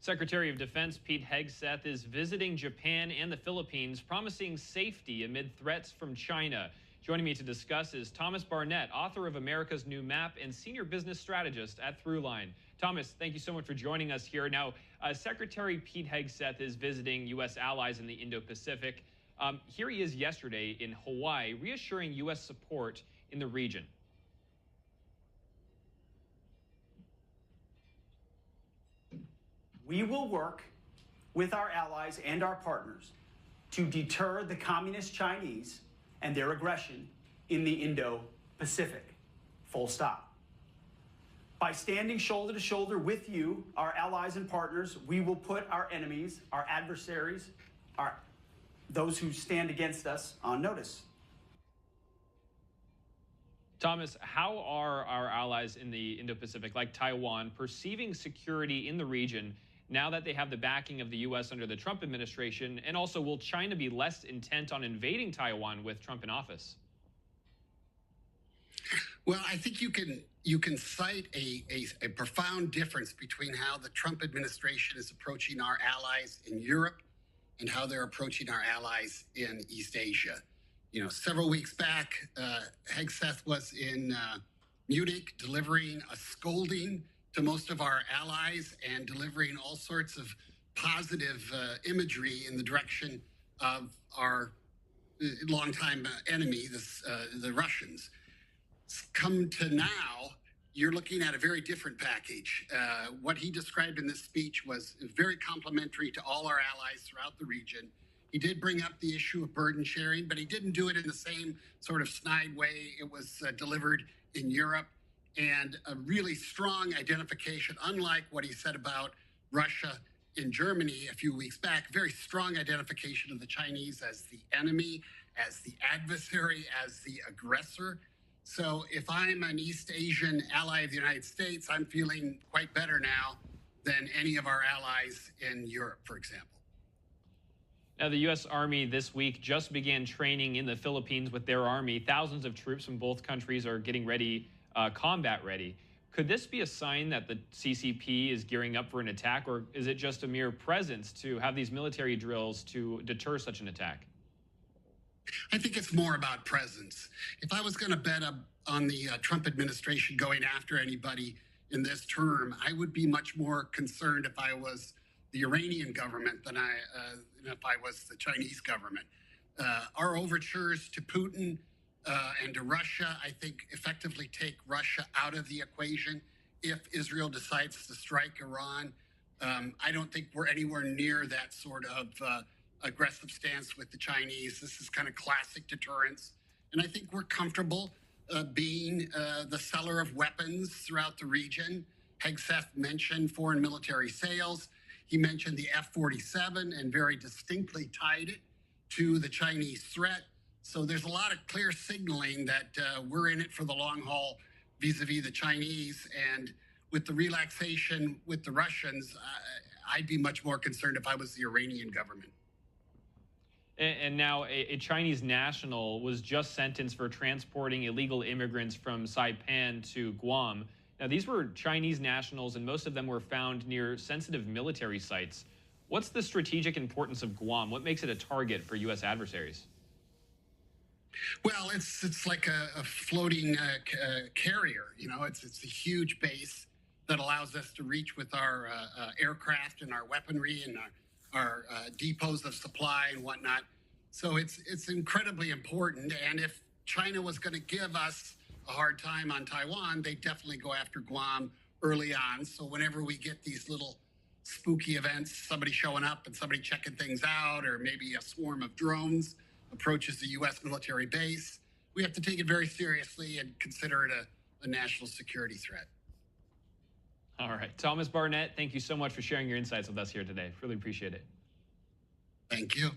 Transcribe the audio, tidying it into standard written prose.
Secretary of Defense Pete Hegseth is visiting Japan and the Philippines, promising safety amid threats from China. Joining me to discuss is Thomas Barnett, author of America's New Map and senior business strategist at Throughline. Thomas, thank you so much for joining us here. Now, Secretary Pete Hegseth is visiting U.S. allies in the Indo-Pacific. Here he is yesterday in Hawaii, reassuring U.S. support in the region. We will work with our allies and our partners to deter the communist Chinese and their aggression in the Indo-Pacific. Full stop. By standing shoulder to shoulder with you, our allies and partners, we will put our enemies, our adversaries, those who stand against us on notice. Thomas, how are our allies in the Indo-Pacific, like Taiwan, perceiving security in the region now that they have the backing of the U.S. under the Trump administration? And also, will China be less intent on invading Taiwan with Trump in office? Well, I think you can cite a profound difference between how the Trump administration is approaching our allies in Europe and how they're approaching our allies in East Asia. You know, several weeks back, Hegseth was in Munich delivering a scolding to most of our allies and delivering all sorts of positive imagery in the direction of our longtime enemy, the Russians. Come to now, you're looking at a very different package. What he described in this speech was very complimentary to all our allies throughout the region. He did bring up the issue of burden sharing, but he didn't do it in the same sort of snide way it was delivered in Europe. And a really strong identification, unlike what he said about Russia in Germany a few weeks back, very strong identification of the Chinese as the enemy, as the adversary, as the aggressor. So if I'm an East Asian ally of the United States, I'm feeling quite better now than any of our allies in Europe, for example. Now, the U.S. Army this week just began training in the Philippines with their army. Thousands of troops from both countries are getting ready, combat ready. Could this be a sign that the CCP is gearing up for an attack, or is it just a mere presence to have these military drills to deter such an attack? I think it's more about presence. If I was going to bet on the Trump administration going after anybody in this term, I would be much more concerned if I was the Iranian government than if I was the Chinese government. Our overtures to Putin and to Russia, I think, effectively take Russia out of the equation. If Israel decides to strike Iran, I don't think we're anywhere near that sort of aggressive stance with the Chinese. This is kind of classic deterrence. And I think we're comfortable being the seller of weapons throughout the region. Hegseth mentioned foreign military sales. He mentioned the F-47 and very distinctly tied it to the Chinese threat. So there's a lot of clear signaling that we're in it for the long haul vis-a-vis the Chinese. And with the relaxation with the Russians, I'd be much more concerned if I was the Iranian government. And now a Chinese national was just sentenced for transporting illegal immigrants from Saipan to Guam. Now, these were Chinese nationals, and most of them were found near sensitive military sites. What's the strategic importance of Guam? What makes it a target for U.S. adversaries? Well, it's like a floating carrier. You know, it's a huge base that allows us to reach with our aircraft and our weaponry and our depots of supply and whatnot. So it's incredibly important. And if China was going to give us a hard time on Taiwan, they definitely go after Guam early on. So whenever we get these little spooky events, somebody showing up and somebody checking things out, or maybe a swarm of drones approaches the U.S. military base, we have to take it very seriously and consider it a national security threat. All right. Thomas Barnett, thank you so much for sharing your insights with us here today. Really appreciate it. Thank you.